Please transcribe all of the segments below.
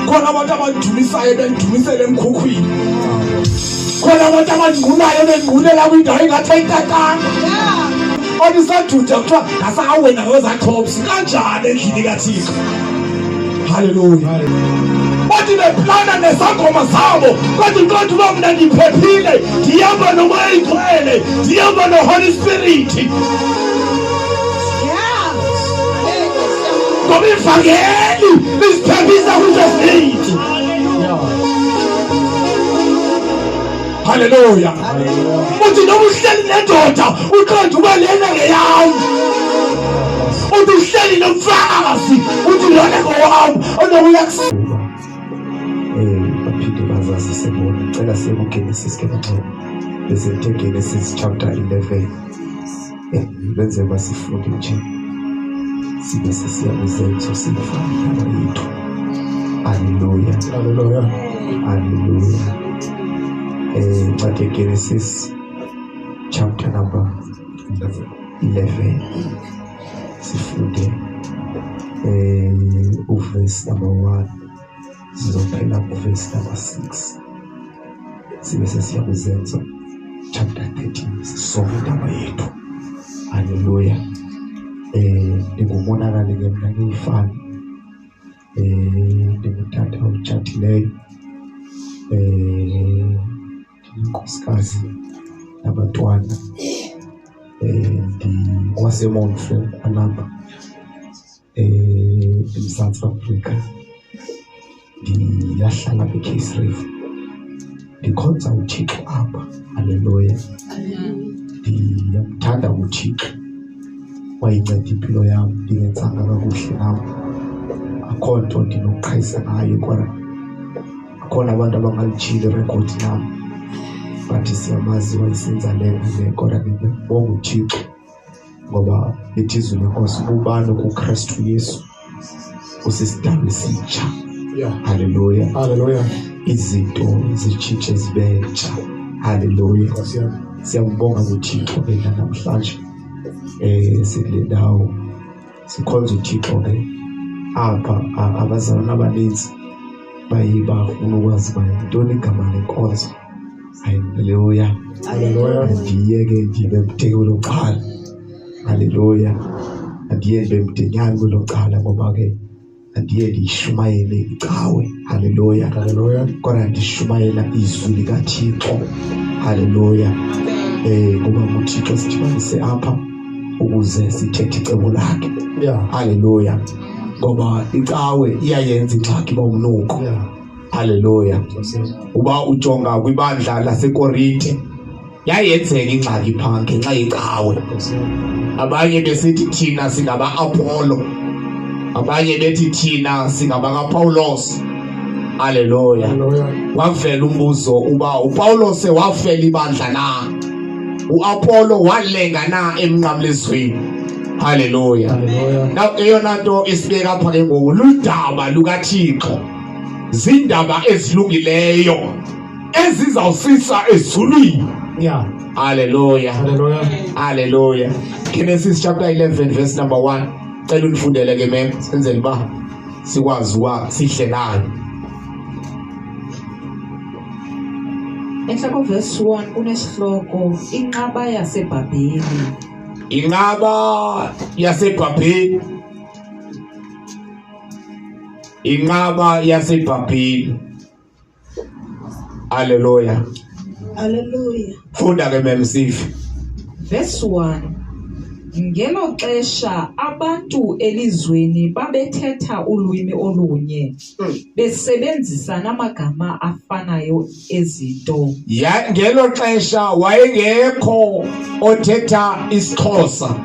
khona abantu abadumisayo bendumisele emkhukhwini khona abantu abangqulayo bengqulela kwindawo engathayithatanga onisathuja kuthiwa ngasawena ngozathopsi kanjani endlini kaThixo. Hallelujah. Bathi beplana nesangoma zabo kodwa uba mna ndiphephile ndihamba nomoya oyingcwele ndihamba noHoly Spirit. Ngoba ivangeli lisiphephisa kwizinto ezininzi. Hallelujah. Uthi noma uhleli nendoda uqonda uba lena ngeyami. Uthi uhleli nomfazi uthi lona ngowami onokuyakusiza. Baphinde bazazise bona cela siyebuGenesis ke manje bese Genesis chapter 11 benze basifunde nje sibe sesiyakuzenza sifana nabayithu. Hallelujah. Hallelujah. Hallelujah. Genesis chapter number 11 sifunde verse number 1 sizophela verse number 6 sibe sesiyakuzenza chapter 13 sisonke indaba yethu. Hallelujah. Ndingumonakalo ngemna ngiyifana ndingutata utshatileyo inkosikazi nabantwana ndingwaseMonfre alapha eMzantsi Afrika. Ndiyahlala eCase River ndikhonza uThixo apha. Haleluya. Ndiyamthanda uThixo wayinceda impilo yam ndingenzanga kakuhle nam akho nto ndinokuqhayisa ngayo kodwa akhona abantu abangalutshile rekhodi nam bathi siyamazi wayesenza le kodwa ngibonga uThixo ngoba lithi izwi lenkosi ubani kuKristu Yesu usisidalwa esitsha. Hallelujah. Hallelujah. Izinto zitshintshe zibentsha. Hallelujah. Siyambonga uThixo ke namhlanje sikule ndawo sikhonza uThixo ke apha abazalwana abaninzi bayibafuna ukwazi bayintoni igama lenkonzo. Hallelujah. Hallelujah. Ndiye ke ndibe mtheko loqala. Hallelujah. Ndiye ndibe mdenyani kuloqala ngoba ke ndiye ndishumayele icawe. Hallelujah. Hallelujah. Kodwa ndishumayela izwi likaThixo. Hallelujah. Ngoba uThixo sidibanise apha ukuze sithethe icebo lakhe. Hallelujah. Ngoba icawe iyayenza ingxaki bomnuko. Hallelujah. Uba ujonga kwibandla laseKorinte yayenzeka ingxaki phaa ngenxa yecawe. Abanye besithi thina singaba-Apollo, abanye bethi thina singabakaPawulos. Hallelujah. Wavela umbuzo uba uPawulos wafela ibandla na? uApollo walenga na emnqamlezweni? Hallelujah. Now eyona nto isibeka apha ke ngoku ludaba lukaThixo. Zindaba ezilungileyo ezizawusisa ezulwini. Hallelujah. Hallelujah. Hallelujah. Genesis chapter 11 verse number 1. Cela unifundele ke mem senzele ba sikwazi uba sihle nayo. Enhloko verse 1 kunesihloko inqaba yaseBhabheli. Inqaba yaseBhabheli. Inqaba yaseBhabheli. Hallelujah. Hallelujah. Funda ke memsifi. Verse 1. Ngelo xesha abantu elizweni babethetha ulwimi olunye besebenzisa namagama afanayo ezinto. Ngelo xesha wayengekho othetha isiXhosa.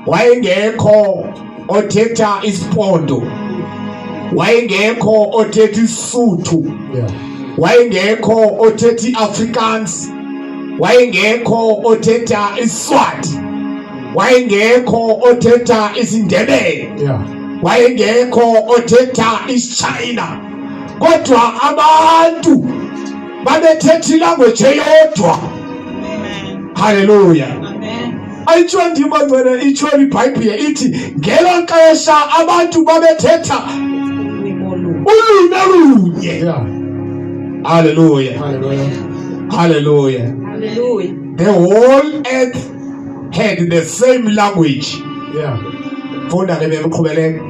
Wayengekho othetha isiPondo. Wayengekho othetha isiSuthu. Wayengekho othetha iAfrikaans. Wayengekho othetha isiSwati. Wayengekho othetha isiNdebele. Wayengekho othetha isiChina. Kodwa abantu babethetha ilanguage eyodwa. Hallelujah. Ayitsho ndima ngcwele itsho iBhayibhile ithi ngelo xesha abantu babethetha ulwimi olunye. Yeah. Hallelujah. Hallelujah. Hallelujah. Hallelujah. The whole earth had the same language. Yeah. Funda ke bemqhubeleke.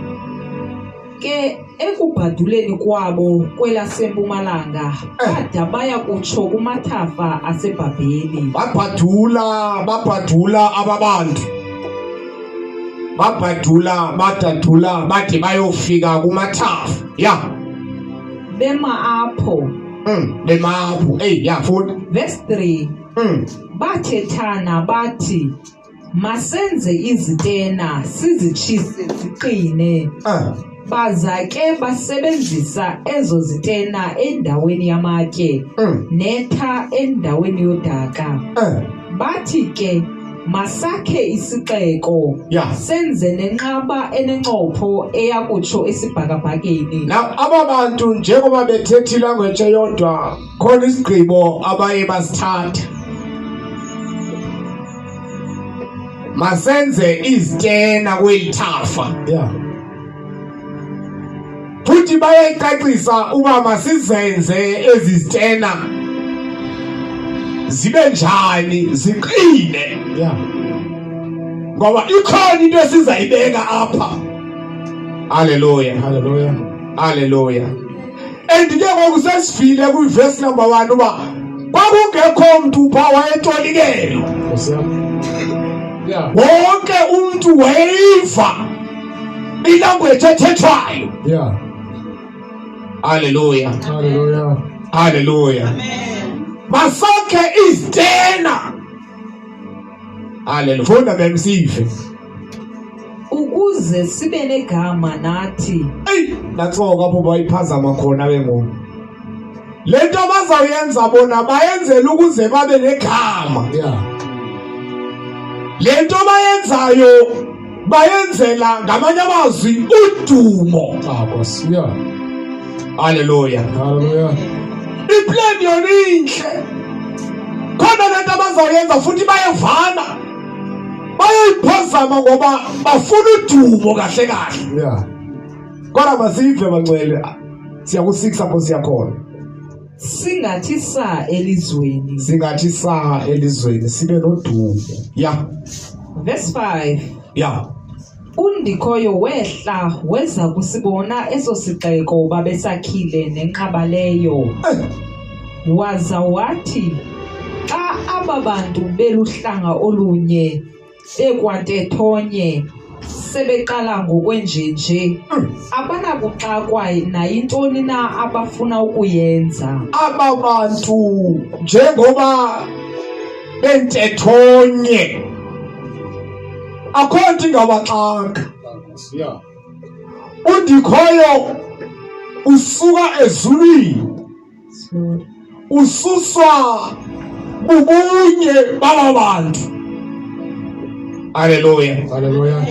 Ke ekubhaduleni kwabo kwelasempumalanga bada baya kutsho kumathafa aseBhabheli. Babhadula ababantu. Badadula bathi bayofika kumathafa. Yeah. Bema apho. Bemapho. Hey, yeah, funda. Verse 3. Bathethana bathi masenze izitena sizitshise ziqine. Baza ke basebenzisa ezo zitena endaweni yamatye netha endaweni yodaka. Bathi ke masakhe isixeko senze nenqaba enencopho eyakutsho esibhakabhakeni. Now ababantu njengoba bethethe ilanguage eyodwa khona isigqibo abaye basithatha. Masenze izitena kwelithafa. Yeah. Futhi bayayicacisa uba masizenze ezizitena zibe njani ziqine. Yeah. Ngoba ikhona into esizayibeka apha. Hallelujah. Hallelujah. Hallelujah. And ke ngokusesifile ku verse number 1 uba kwakungekho umuntu pha wayetolikelo. Yeah. Wonke umuntu wayiva ilanguage ethethwayo. Yeah. Hallelujah. Hallelujah. Hallelujah. Amen. Masakhe izitena. Hallelujah. Funda memsive. Ukuze sibe negama nathi. Hey, natsoka apho bayiphazama khona bengoku. Lento bazawuyenza bona bayenzela ukuze babe negama. Yeah. Lento bayenzayo bayenzela ngamanye amazwi udumo. Yeah. Hallelujah. Hallelujah. Iplan yona inhle. Khona lento bazawuyenza futhi bayavana. Bayayiphazama ngoba bafuna udumo kahle kahle. Yeah. Kodwa masive bangcwele. Siyaku6 apho siyakhona. Singathi sa elizweni. Singathi sa elizweni sibe nodumo. Yeah. Verse 5. Yeah. Undikhoyo wehla weza kusibona eso sixeko babesakhile nenqaba leyo. Waza wathi xa ababantu beluhlanga olunye ekwantethoonye sebeqala ngokwenjenje abanakuxakwa nayintoni na abafuna ukuyenza. Ababantu njengoba bentethonye akho nto ingabaxaka. Yeah. Undikhoyo usuka ezulwini ususwa bubunye babantu. Hallelujah. Hallelujah.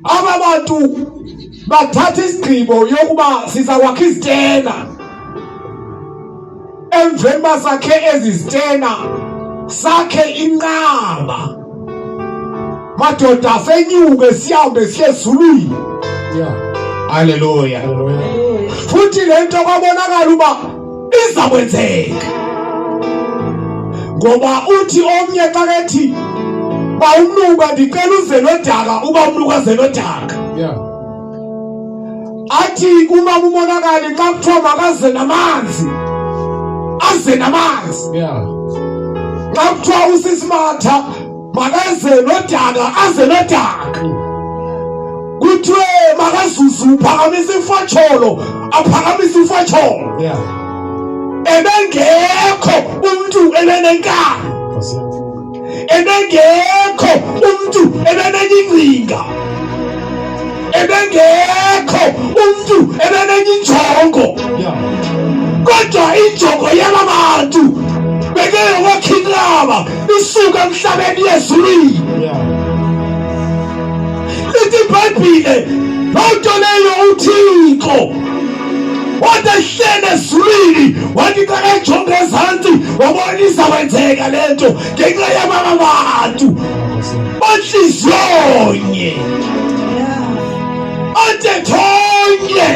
Ababantu bathatha isigqibo yokuba sizakwakha izitena. Emveni basakhe ezizitena sakhe inqaba. Madoda senyuke sihambe siye ezulwini. Yeah. Hallelujah. Hallelujah. Futhi lento kwabonakala uba izakwenzeka. Ngoba uthi omnye xa kethi bawumnuka ndicela uze nodaka uba umnuka ze nodaka. Yeah. Athi uma umonakali xa kuthiwa makaze namanzi aze namanzi. Yeah. Xa kuthiwa usisimatha makaze nodaka aze nodaka. Kuthiwe makazuzu uphakamisa ifotsholo aphakamisa ifotsholo. Yeah. Ebengekho umuntu ebenenkani. Ebengekho umuntu ebenencinga. Ebengekho umuntu ebenenjongo. Yeah. Kodwa injongo yabantu bekeyokwakhilaba isuka emhlabeni yezulwini. Yeah. Lithi iBhayibhile lonto leyo uThixo wadehlele ezulwini wathi xa ejonge ezantsi wabonisa wenzeka lento ngenxa yabantu banhliziyonye antethonye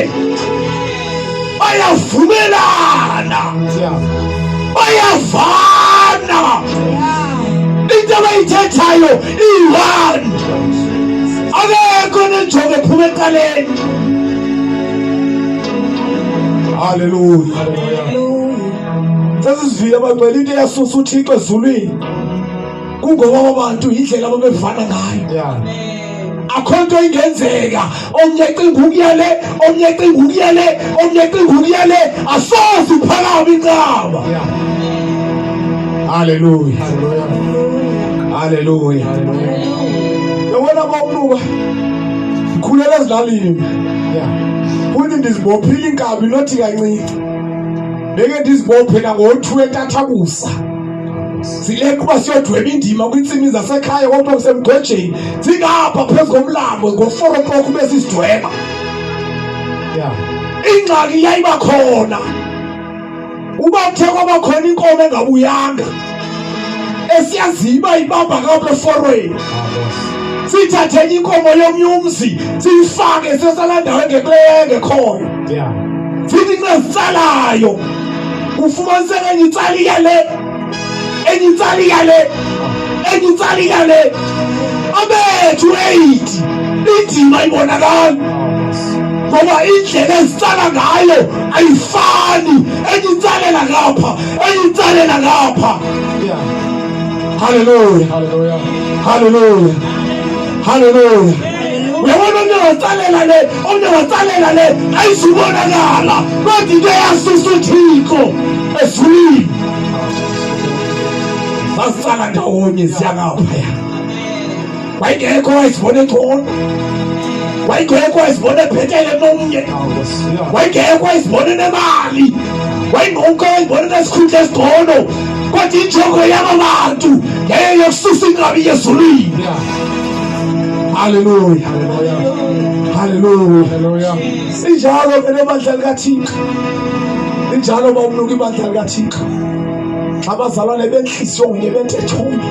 bayafuna bayavumelana, bayavana, into abayithethayo iyi-one, akekho nenjongo ephuma eqaleni. Hallelujah. Sesizivile abangcwele into eyasusa uThixo ezulwini kungoba abantu indlela ababevana ngayo. Akho nto ingenzeka, omnye ecinga ukuyale, omnye ecinga ukuyale, omnye ecinga ukuyale, asoze uphakama inqaba. Hallelujah. Hallelujah. Yabona bawunuka ngikhulela ezilalini. Uthi ndizibophile inkabi nothi kancinci. Beke ndizibophe nango-2 entathabusa. Sileke uba siyodweba indima kwiintsimi zasekhaya kodwa kusemgwejeni. Zingapha phezu komlambo ngo-4 o'clock ube sisidweba. Ingxaki yayiba khona. Uba kuthe kwaba khona inkomo engabuyanga, esiyaziba ibamba ngapha eforweni. Sithathe enye inkomo yomnye umzi siyifake sesala ndawo engekhoyo. Sithi nesitsalayo ufumaniseka enye itsali yale, enye itsali yale, enye itsali yale. Abethu 8 indima ibonakala ngoba indlela ezitsala ngayo ayifani. Enye itsalela ngapha, enye itsalela ngapha. Hallelujah. Hallelujah. Hallelujah. Hallelujah. Uyabona omnye watsalela le, omnye watsalela le, ayizubonakala kodwa into eyasusa uThixo ezulwini. Sasitsala ndawonye siya ngaphaya. Wayengekho wayesibona engcono, wayengekho wayesibona ebhetele nomnye, wayengekho wayesibona nemali, wayengekho wayesibona nesikhundla esigcono, kodwa injongo yaba bantu yayokususa inqabi ezulwini. Hallelujah. Hallelujah. Injalo ke lebandla likaThixo. Injalo bawumnuka ibandla likaThixo. Abazalwane benhliziyo kunye bentethonye.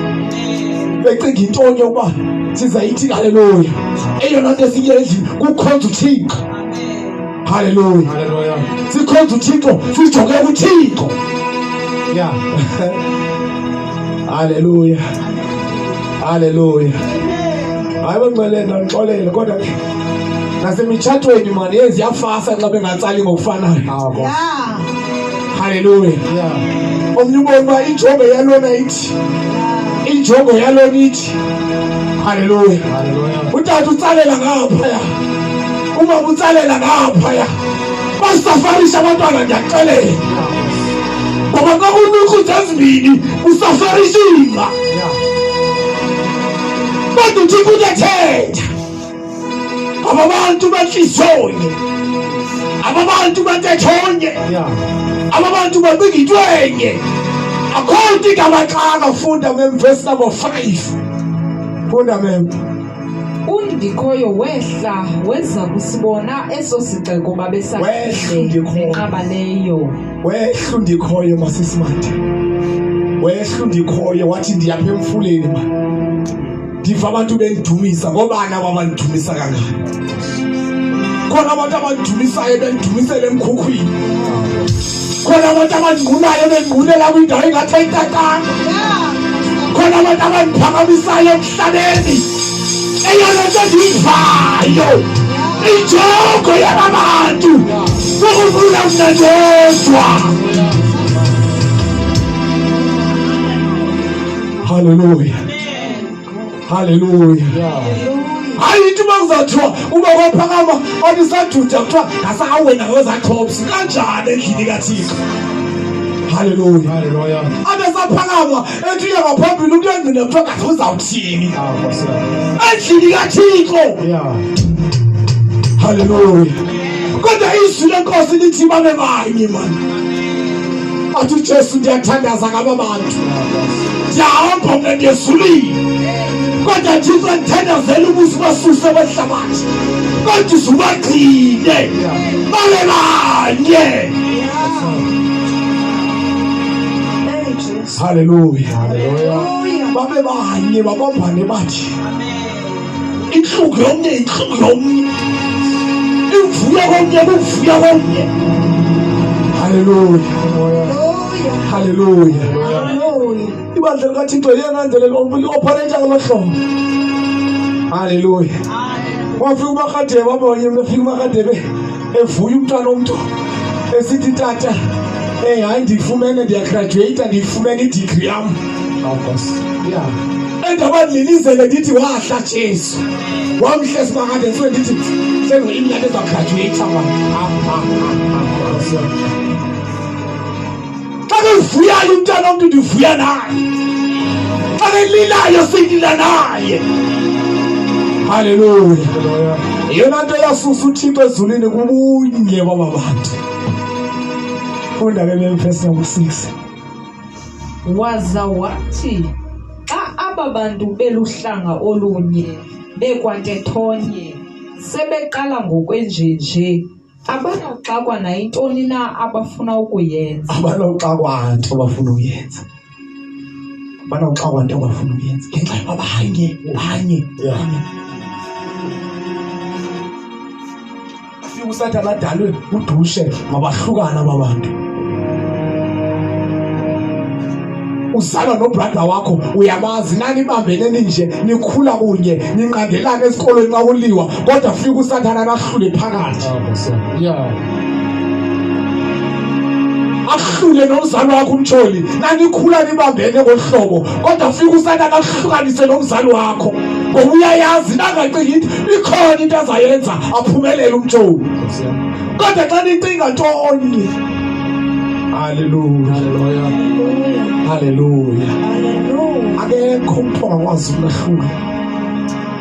Becinga intonye ukuba sizayithi hallelujah. Eyona nto esiyenzi kukhonza uThixo. Hallelujah. Sikhonza uThixo, sijonge kuThixo. Hallelujah. Hallelujah. Hayi bangcwele ngixolele kodwa nasemitshatweni manje yenzi yafasa xa bengatsali ngokufanayo. Hallelujah. Omnye ubona injongo yalona ithi, injongo yalona ithi hallelujah. Utata utsalela ngaphaya, umama utsalela ngaphaya, basafarisha abantwana ndiyaxelela ngoba xa kunuka ezimbini usafarisha inga. Kodwa uThixo uyathetha. Ababantu banhliziyonye, ababantu bantethonye, ababantu babinga intwenye. Akho nto ingabaxaka. Funda verse number 5. Funda mem. Undikhoyo wehla weza kusibona eso sixeko babesakhile nenqaba leyo. Wehla undikhoyo masisimande. Wehla undikhoyo wathi ndiyapha emfuleni ma. Ndiva abantu bendumisa ngobana abandumisa kangaka. Khona abantu abandumisayo bendumisele emkhukhwini. Khona abantu abangqulayo bengqulela kwindawo engathi ayitatanga. Khona abantu abandiphakamisayo emhlabeni. Eyona nto ndiyivayo injongo yabantu ukuvula mna ndedwa. Hallelujah. Hallelujah. Hayi into makuzathiwa uba kwaphakama odisaduda kuthiwa ngasawena ngozaqhopsi kanjani endlini kaThixo. Hallelujah. Hallelujah. Abesaphakama ethi uyangaphambili umuntu engcine kuthiwa ngathi uzawuthini endlini kaThixo. Hallelujah. Kodwa izwi lenkosi lithi babe banye mani. Athi uJesu ndiyathandaza ngaba bantu. Ndiyahamba mna ndiyezulwini. Kodwa Thixo ndithandazela ubuso basuse behlabathi. Kodwa uzubagcine babe banye. Hallelujah. Hallelujah. Babe banye babambane bathi. Inhlungu yomnye inhlungu yomnye. Imvuyo komnye kuvuyo komnye. Hallelujah. Hallelujah. Hallelujah. Ibandla likaThixo liyananzelela li-operator ngolo hlobo. Hallelujah. Wafika uMakadebe abonye mfika uMakadebe evuya umntwana omntu esithi tata hayi ndifumene ndiyagraduate ndifumene idegree yam. Yeah. Endaba ndilizele ndithi wahla Jesu. Wamhle simakade siwe ndithi sengoyiminyaka ezagraduate manje. Xa kuvuyayo umntwana omntu ndivuya naye. Xa elilayo silila naye. Hallelujah. Yona nto yasusa uThixo ezulwini kubunye babantu. Funda ke Memphis 6. Waza wathi xa aba bantu beluhlanga olunye bekwantethonye sebeqala ngokwenjenje abanoxakwa nayintoni na abafuna ukuyenza. Abanoxakwa nto bafuna ukuyenza. Abanoxakwa nto bafuna ukuyenza. Ngenxa abanye. Usathana adalwe udushe mabahlukana ababantu. Uzalwa nobrother wakho uyamazi nani bambene ninje nikhula kunye ninqandelana esikolweni xa kuliwa kodwa fika usathana nahlule phakathi. Yeah. Ahlule nomzali wakho umtsholi nanikhula nibambene ngohlobo kodwa fika usathana ahlukanise nomzali wakho. Ngoba uyayazi nangacingi ikhona into azayenza aphumelele umtsholi. Kodwa xa nicinga ntonye. Hallelujah. Hallelujah. Akekho umuntu ongakwazi ukulahlula.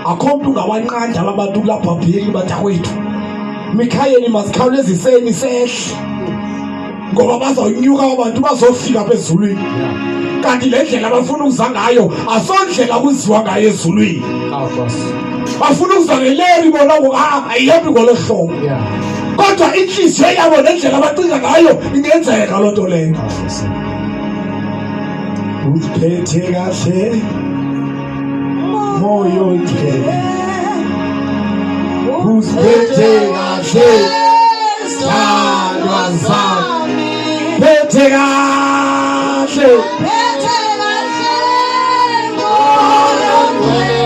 Akho umuntu ungawanqanda abantu kulabhabheli batakwethu. Mikhayeni masikhawuleziseni sehle. Ngoba bazawunyuka abantu bazofika phezulwini. Kanti le ndlela abafuna ukuza ngayo asondlela kuziwa ngayo ezulwini. Bafuna ukuza ngeleri bona ayihambi ngolo hlobo. Kodwa inhliziyo yabo nendlela abacinga ngayo ingenzeka lo nto leyo. Uziphethe kahle moyo uthele. Uziphethe kahle sithandwa sami. Phethe kahle moyo uthele.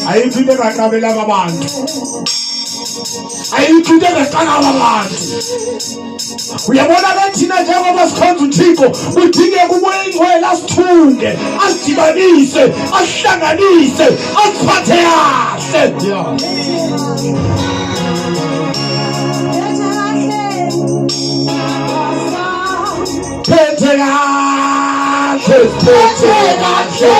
Ayiphinda ngaqabela abantu. Ayiphinda ngaqala abantu. Uyabona ke thina njengoba sikhonza uThixo kudingeka umoya ingcwele asithunge, asidibanise, asihlanganise, asiphathe kahle. Phethe kahle, phethe kahle.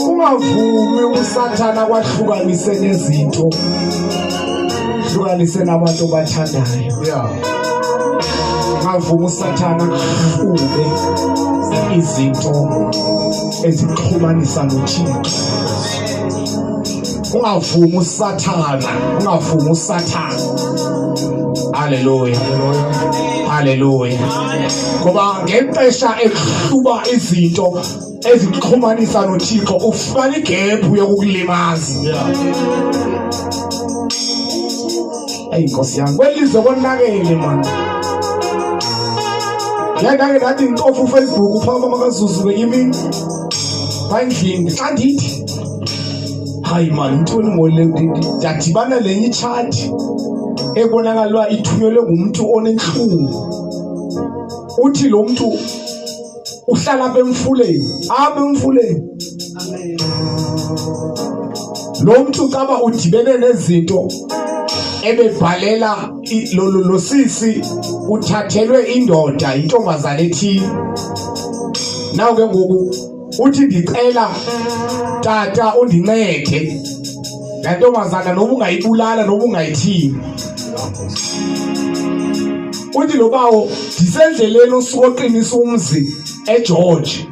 Ungavumi usathana kwahlukanise nezinto, hlukanise nabantu bathandayo. Yeah. Ungavumi usathana kuhlube izinto ezixhumanisa noThixo. ungavumi usathana, ungavumi usathana. Hallelujah, hallelujah. Ngoba ngempesha ekuhluba izinto ezikuxhumanisa noThixo ufumana igap yokukulimaza. Hey Nkosi yami, kwelizwe konakele man. Ngeke ngathi ngixofa uFacebook uphamba makazuzu bekimi. Bayindlini xa ndithi hayi man ngithole ngole ndiyadibana lenye i-chat ebonakalwa ithunyelwe ngumuntu onenhlungu. Uthi lo muntu uhlala apha emfuleni. Lo muntu kaba udibene nezinto ebebhalela lo sisi uthathelwe indoda intombazane ethile. Nawu ke ngoku uthi ngicela tata undincede la ntombazana noba ungayibulala noba ungayithini. Uthi lo bawo ndisendleleni osuka oqinisa umzi eGeorge,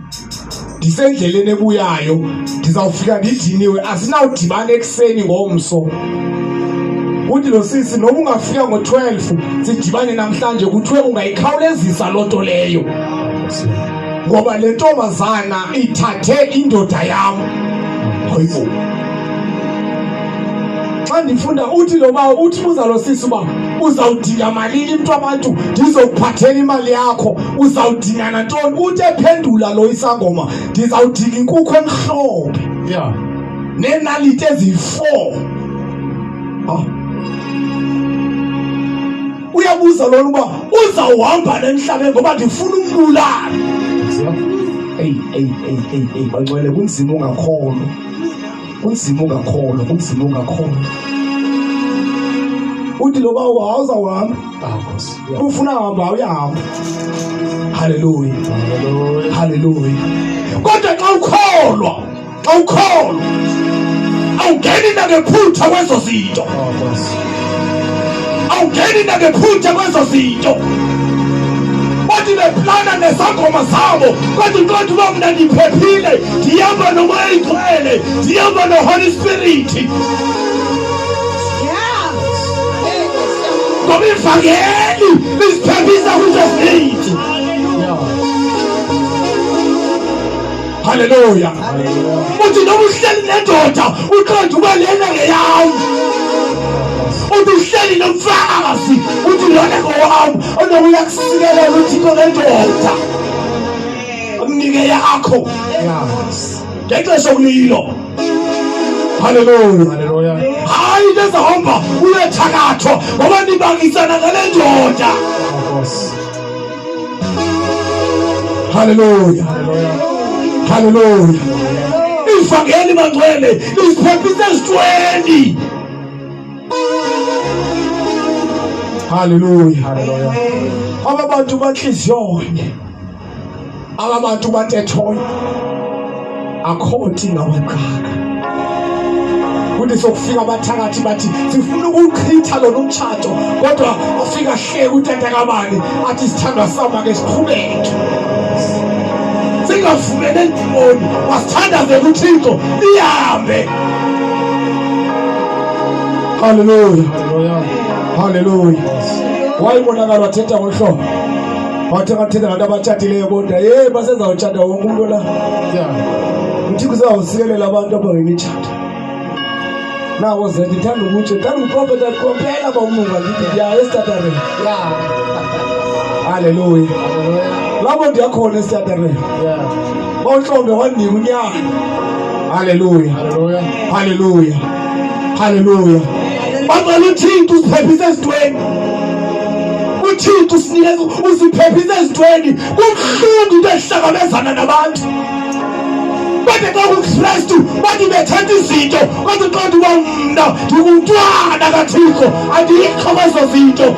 ndisendleleni ebuyayo ndizawufika ndidiniwe asinawudibana ekuseni ngomso. Uthi lo sisi noba ungafika ngo-12 sidibane namhlanje kuthiwe ungayikhawulezisa loo nto leyo ngoba le ntombazana ithathe indoda yam. Hayibo xa ndifunda uthi lo bawo uthi buza lo sisi uba uzawudinga malini mntu abantu ndizokuphathela imali yakho uzawudinga nantoni. Uthi ephendula lo isangoma ndizawudinga inkukhu emhlophe neenaliti eziyi-4. Uyabuza lona uba uzawuhamba nemhlabeni ngoba ndifuna umbulala. Hey bangcwele kunzima ungakholwa. Uthi lo bawo awuzawuhamba. Ufuna hamba uyahamba. Hallelujah. Kodwa xa ukholwa awungeni nangephutha kwezo zinto. Awungeni nangephutha kwezo zinto. Bathi beplana nesangoma zabo kodwa uba mna ndiphephile ndihamba nomoya oyingcwele ndihamba noHoly Spirit. Ngoba ivangeli lisiphephisa kwizo zinto. Hallelujah. Uthi noma uhleli nendoda uqonda uba lena ngeyam. Uthi uhleli nomfazi uthi lona ngowami onokuya kusikelela uThixo lendoda amnike yakho ngexesha kulilo. Hallelujah. Hayi lezahamba uyethakathwa ngoba nibangisana ngale ndoda. Hallelujah. Ivangeli bangcwele lisiphephisa ezintweni. Hallelujah. Ababantu banhliziyonye, ababantu bantethonya, akhothi ngawaqaka. Kuthi sokufika abathakathi bathi sifuna ukuchitha lo nomtshato kodwa ufika hle utata kabani athi sithandwa samba ke siqhubeke. Singavumele ndimoni wasithandaze kuThixo ihambe. Hallelujah. Wayibonakala wathetha ngohlobo. Wathetha ngabantu abatshatileyo kodwa basezawutshata wonke umuntu la. UThixo uzawusikelela abantu abangenitshata. Nawo ze ndithanda ukuthi kanti uprofeti aqophela bamunga ngithi esitatareni. Hallelujah. Labo ndiyakhona esitatareni. Bonhlombe wanika unyana. Hallelujah. Bangcwele uThixo usiphephise ezintweni. uThixo usinikeza usiphephise ezintweni. Kubuhlungu into ehlangabezana nabantu. Kodwa xa uKristu bathi bethetha izinto kodwa qonda uba mna ndingumntwana kaThixo andiyikho kwezo zinto.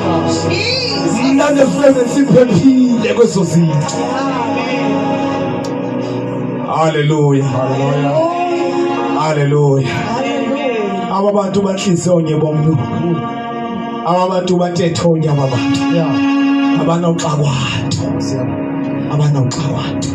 Mna nefreze siphephile kwezo zinto. Hallelujah. Ababantu banhliziyonye bomntu. Ababantu bantethonya ababantu. Abanoxakwanto.